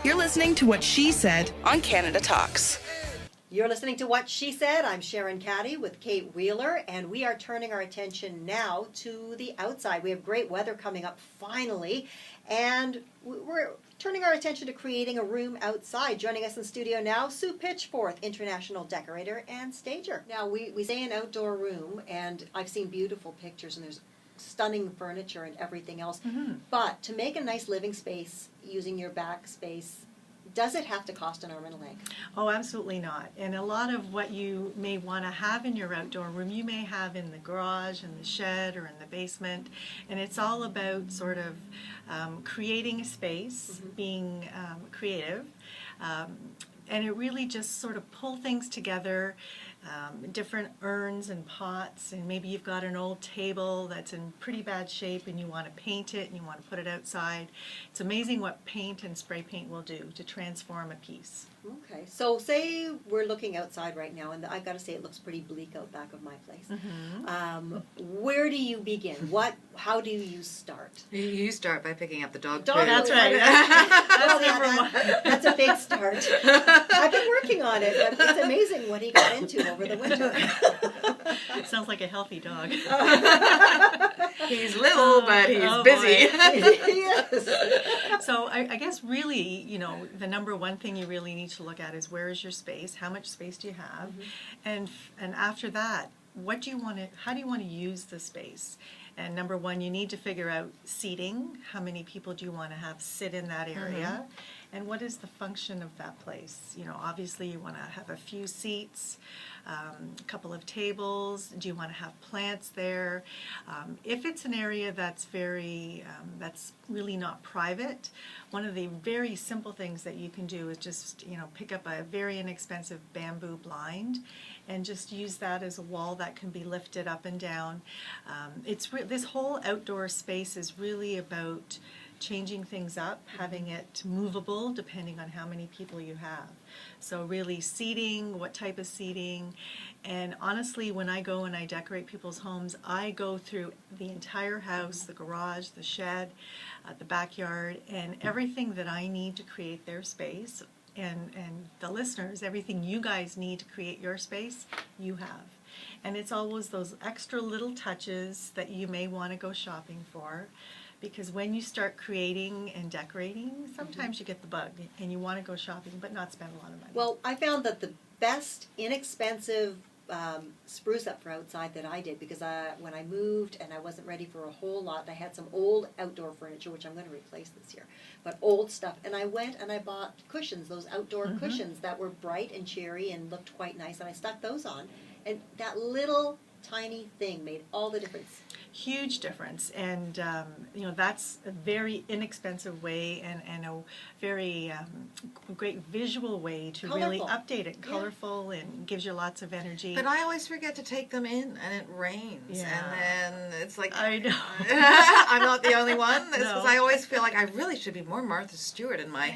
You're listening to What She Said on Canada Talks. You're listening to What She Said. I'm Sharon Caddy with Kate Wheeler, and we are turning our attention now to the outside. We have great weather coming up finally, and we're turning our attention to creating a room outside. Joining us in studio now, Sue Pitchforth, international decorator and stager. Now, we say an outdoor room, and I've seen beautiful pictures, and there's stunning furniture and everything else. Mm-hmm. But to make a nice living space using your back space, does it have to cost an arm and a leg? Oh, absolutely not. And a lot of what you may want to have in your outdoor room, you may have in the garage, in the shed, or in the basement. And it's all about sort of creating a space, being creative. And it really just sort of pull things together, different urns and pots, and maybe you've got an old table that's in pretty bad shape and you want to paint it and you want to put it outside. It's amazing what paint and spray paint will do to transform a piece. Okay, so say we're looking outside right now, and I've got to say it looks pretty bleak out back of my place. Where do you begin? How do you start? You start by picking up the dog Dog poo. That's right. Well, That's number one. That's a big start. I've been working on it, but it's amazing what he got into over the winter. Sounds like a healthy dog. He's little, but he's oh busy. Yes. So I guess really, you know, the number one thing you really need to look at is where is your space? How much space do you have? And after that, what do you want to? How do you want to use the space? And number one, you need to figure out seating. How many people do you want to have sit in that area? And what is the function of that place? You know, obviously you want to have a few seats, a couple of tables. Do you want to have plants there? If it's an area that's that's really not private, one of the very simple things that you can do is just, you know, pick up a very inexpensive bamboo blind and just use that as a wall that can be lifted up and down. This whole outdoor space is really about changing things up, having it movable depending on how many people you have. So really seating, what type of seating, and honestly when I go and I decorate people's homes, I go through the entire house, the garage, the shed, the backyard, and everything that I need to create their space, and the listeners, everything you guys need to create your space, you have. And it's always those extra little touches that you may want to go shopping for. Because when you start creating and decorating, sometimes you get the bug and you want to go shopping but not spend a lot of money. Well, I found that the best inexpensive spruce up for outside that I did, because when I moved and I wasn't ready for a whole lot, I had some old outdoor furniture, which I'm going to replace this year, but old stuff, and I went and I bought cushions, those outdoor cushions that were bright and cheery and looked quite nice, and I stuck those on, and that little tiny thing made all the difference. Huge difference, and you know, that's a very inexpensive way and a very great visual way to really Colorful. update it, colorful, and gives you lots of energy. But I always forget to take them in, and it rains, Yeah. and then it's like I know. I'm not the only one. Because No. I always feel like I really should be more Martha Stewart in my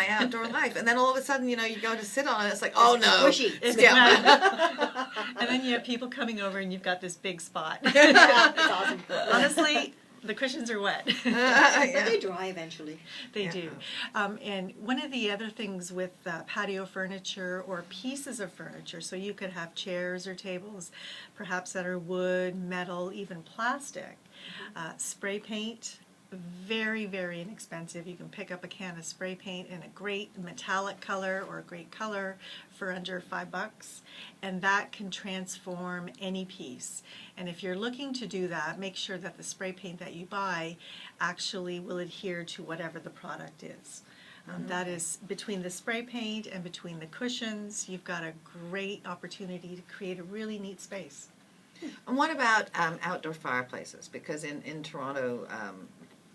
outdoor life, and then all of a sudden, you know, you go to sit on it, it's like, oh no, Squishy. yeah. And then you have people coming over and you've got this big spot. Yeah, it's awesome. Honestly, the cushions are wet. But they dry eventually. They do. And one of the other things with patio furniture or pieces of furniture, so you could have chairs or tables, perhaps that are wood, metal, even plastic, spray paint. Very, very inexpensive. You can pick up a can of spray paint in a great metallic color or a great color for under $5, and that can transform any piece. And if you're looking to do that, make sure that the spray paint that you buy actually will adhere to whatever the product is. That is, between the spray paint and between the cushions, you've got a great opportunity to create a really neat space. And what about outdoor fireplaces? Because in Toronto,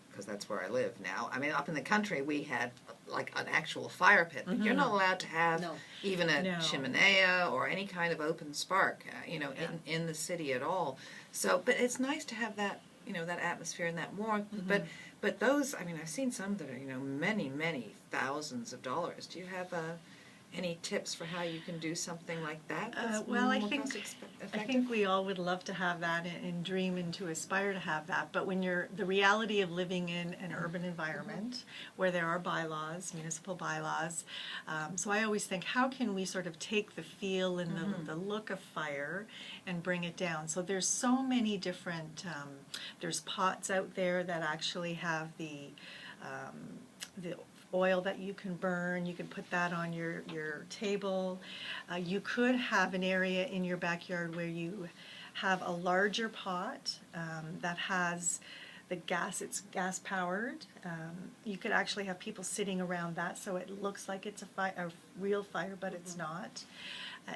because that's where I live now. I mean, up in the country, we had like an actual fire pit, but you're not allowed to have even a chimenea or any kind of open spark, in the city at all. So, but it's nice to have that, that atmosphere and that warmth. But those, I mean, I've seen some that are, many, many thousands of dollars. Do you have Any tips for how you can do something like that? That's Well, I more think cost-effective? we all would love to have that and dream and to aspire to have that. But when you're the reality of living in an urban environment where there are bylaws, municipal bylaws, so I always think, how can we sort of take the feel and the look of fire and bring it down? So there's so many different. There's pots out there that actually have the oil that you can burn. You can put that on your table. You could have an area in your backyard where you have a larger pot that has the gas, it's gas powered. You could actually have people sitting around that so it looks like it's a real fire, but it's not.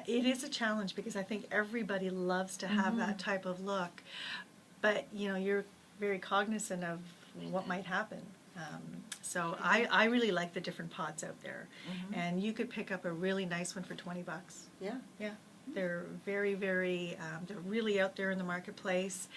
It is a challenge because I think everybody loves to have that type of look, but you're very cognizant of what might happen. So I really like the different pots out there, and you could pick up a really nice one for $20. Yeah. Yeah, they're very, very. They're really out there in the marketplace,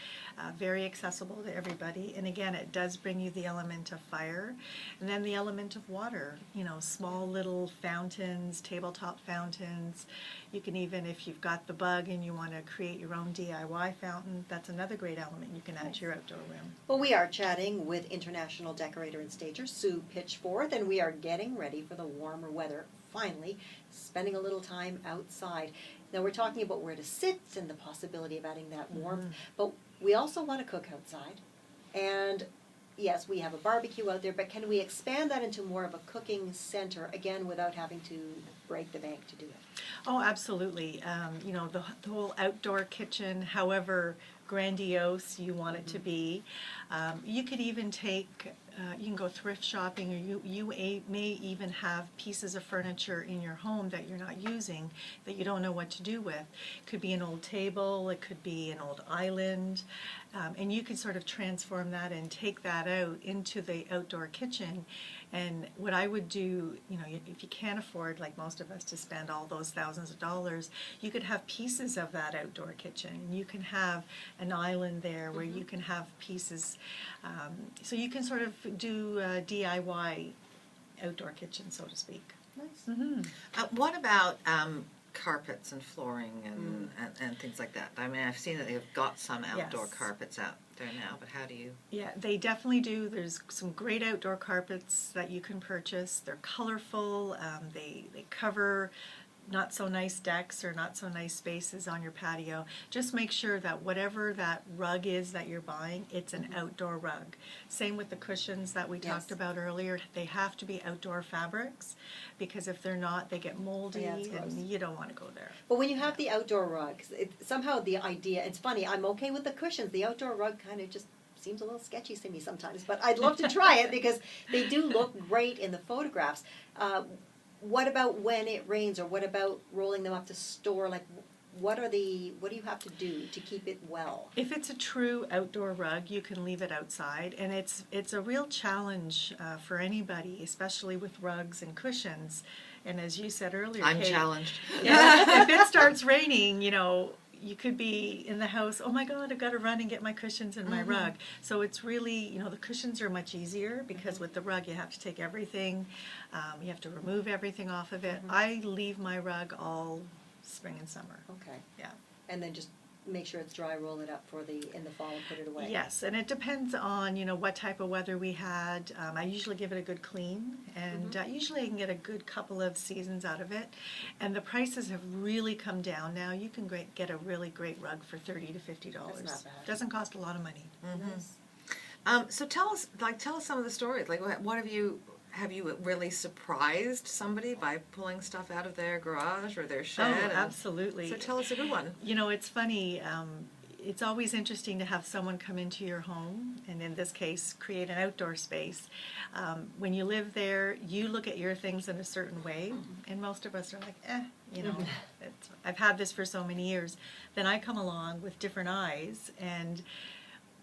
very accessible to everybody. And again, it does bring you the element of fire, and then the element of water. Small little fountains, tabletop fountains. You can even, if you've got the bug and you want to create your own DIY fountain, that's another great element you can add to your outdoor room. Well, we are chatting with international decorator and stager Sue Pitchforth, and we are getting ready for the warmer weather, finally, spending a little time outside. Now, we're talking about where to sit and the possibility of adding that warmth, but we also want to cook outside. And yes, we have a barbecue out there, but can we expand that into more of a cooking center, again, without having to break the bank to do it? Oh, absolutely. The whole outdoor kitchen, however grandiose you want it to be. You could even you can go thrift shopping, or you may even have pieces of furniture in your home that you're not using, that you don't know what to do with. It could be an old table, it could be an old island, and you could sort of transform that and take that out into the outdoor kitchen. And what I would do, if you can't afford, like most of us, to spend all those thousands of dollars, you could have pieces of that outdoor kitchen. And you can have an island there where you can have pieces. So you can sort of do a DIY outdoor kitchen, so to speak. Nice. What about carpets and flooring and things like that? I mean, I've seen that they've got some outdoor Yes. carpets out there now, but how do you? Yeah, they definitely do. There's some great outdoor carpets that you can purchase. They're colorful. They cover not so nice decks or not so nice spaces on your patio. Just make sure that whatever that rug is that you're buying, it's an outdoor rug. Same with the cushions that we talked about earlier. They have to be outdoor fabrics, because if they're not, they get moldy, Yeah, it's gross. and you don't want to go there. But when you have the outdoor rugs, somehow the idea, it's funny, I'm okay with the cushions. The outdoor rug kind of just seems a little sketchy to me sometimes, but I'd love to try it because they do look great in the photographs. What about when it rains, or what about rolling them up to store? Like, what do you have to do to keep it well? If it's a true outdoor rug, you can leave it outside, and it's a real challenge for anybody, especially with rugs and cushions. And as you said earlier, I'm Kate, challenged. if it starts raining, you could be in the house, oh my God, I've got to run and get my cushions and my rug. So it's really, the cushions are much easier, because with the rug you have to take everything, you have to remove everything off of it. I leave my rug all spring and summer. Okay. Yeah. And then just make sure it's dry, roll it up in the fall and put it away. Yes, and it depends on, what type of weather we had. I usually give it a good clean, and usually I can get a good couple of seasons out of it. And the prices have really come down now. You can get a really great rug for $30 to $50. That's not bad. Doesn't cost a lot of money. Nice. So tell us some of the stories. Like, what have you really surprised somebody by pulling stuff out of their garage or their shed? Absolutely. So tell us a good one. It's funny. It's always interesting to have someone come into your home, and in this case, create an outdoor space. When you live there, you look at your things in a certain way, and most of us are like, I've had this for so many years. Then I come along with different eyes, and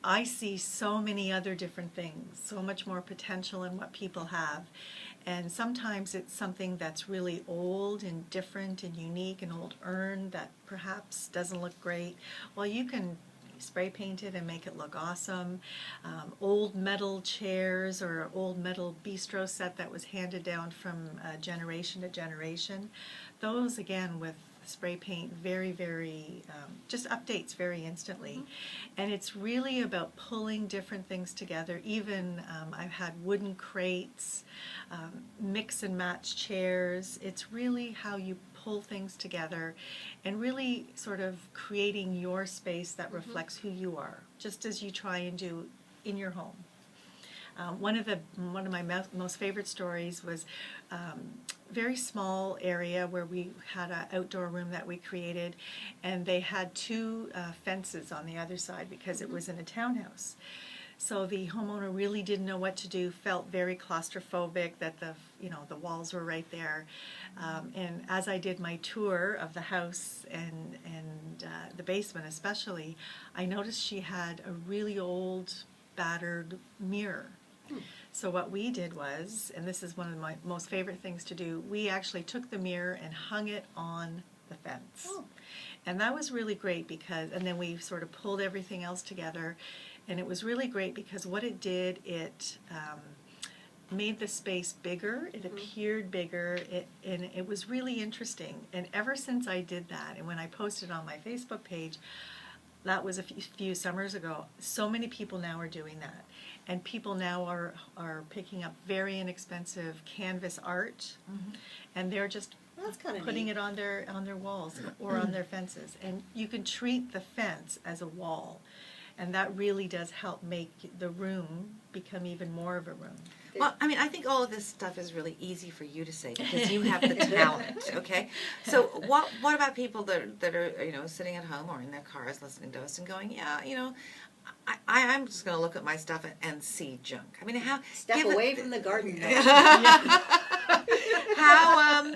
I see so many other different things, so much more potential in what people have. And sometimes it's something that's really old and different and unique, an old urn that perhaps doesn't look great. Well, you can spray paint it and make it look awesome. Old metal chairs or old metal bistro set that was handed down from generation to generation. Those, again, with spray paint, very, very, just updates very instantly. And it's really about pulling different things together. Even I've had wooden crates, mix and match chairs. It's really how you pull things together and really sort of creating your space that reflects who you are, just as you try and do in your home. One of my most favorite stories was very small area where we had an outdoor room that we created, and they had two fences on the other side because it was in a townhouse. So the homeowner really didn't know what to do, felt very claustrophobic that the walls were right there. And as I did my tour of the house and the basement especially, I noticed she had a really old, battered mirror. So what we did was, and this is one of my most favorite things to do, we actually took the mirror and hung it on the fence. Oh. And that was really great and then we sort of pulled everything else together, and it was really great because what it did, it made the space bigger, it appeared bigger, and it was really interesting. And ever since I did that, and when I posted on my Facebook page, that was a few summers ago, so many people now are doing that. And people now are picking up very inexpensive canvas art, and they're just That's kind of putting neat. it on their walls or on their fences. And you can treat the fence as a wall, and that really does help make the room become even more of a room. Well, I mean, I think all of this stuff is really easy for you to say because you have the talent, okay? So what about people that are sitting at home or in their cars listening to us and going, yeah, I'm just going to look at my stuff and see junk. I mean, how Step away from the garden. how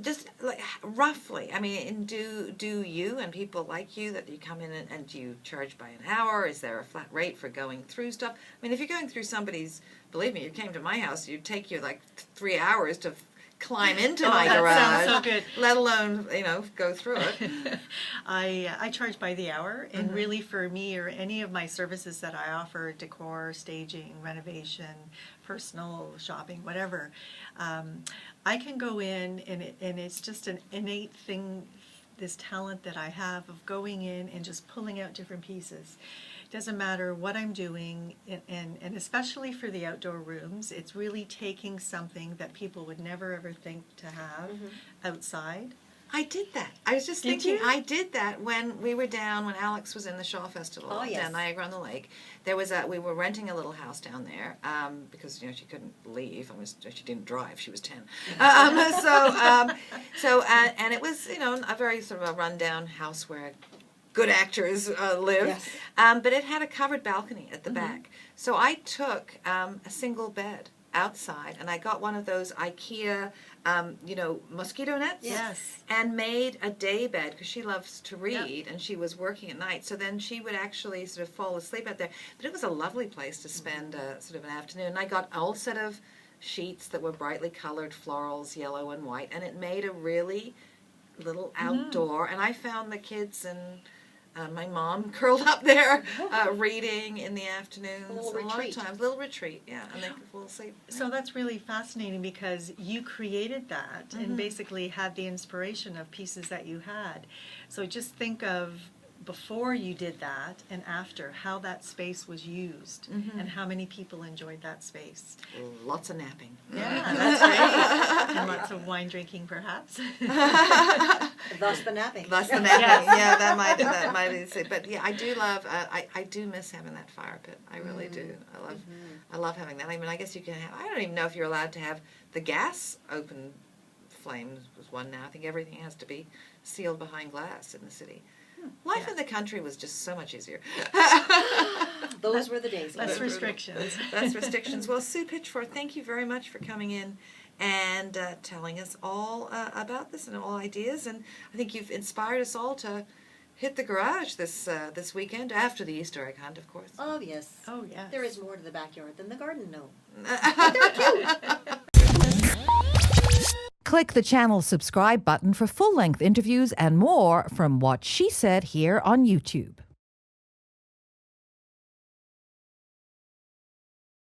just like roughly, I mean, and do you and people like you that you come in and do you charge by an hour? Is there a flat rate for going through stuff? I mean, if you're going through somebody's, believe me, you came to my house, it'd take you like 3 hours to climb into my that garage, sounds so good. let alone go through it. I charge by the hour, and really for me or any of my services that I offer, decor, staging, renovation, personal shopping, whatever, I can go in and it's just an innate thing, this talent that I have of going in and just pulling out different pieces. Doesn't matter what I'm doing, and especially for the outdoor rooms, it's really taking something that people would never ever think to have outside. I did that. I was just Did thinking, you? I did that when we were down, when Alex was in the Shaw Festival yes. down Niagara-on-the-Lake. We were renting a little house down there because she couldn't leave. She didn't drive. She was 10. And it was a very sort of a rundown house where good actors live. Yes. But it had a covered balcony at the back. So I took a single bed outside, and I got one of those IKEA, mosquito nets. Yes. And made a day bed because she loves to read, and she was working at night. So then she would actually sort of fall asleep out there. But it was a lovely place to spend sort of an afternoon. And I got an old set of sheets that were brightly colored florals, yellow and white, and it made a really little outdoor. And I found the kids and my mom curled up there reading in the afternoons. A little lot retreat. of times, little retreat, yeah, and they could fall asleep. So that's really fascinating because you created that and basically had the inspiration of pieces that you had. So just think of before you did that and after, how that space was used and how many people enjoyed that space. Lots of napping. Yeah, that's great. And lots of wine drinking, perhaps. Thus the napping. Thus the napping. Yeah, that might be it. But yeah, I do love. I do miss having that fire pit. I really do. I love having that. I mean, I guess you can have. I don't even know if you're allowed to have the gas open flames. Was one now. I think everything has to be sealed behind glass in the city. Life in the country was just so much easier. Those were the days. Less restrictions. Less restrictions. Well, Sue Pitchfork, thank you very much for coming in and telling us all about this and all ideas. And I think you've inspired us all to hit the garage this weekend, after the Easter egg hunt, of course. Oh, yes. Oh, yes. There is more to the backyard than the garden, no. Click the channel subscribe button for full-length interviews and more from What She Said here on YouTube.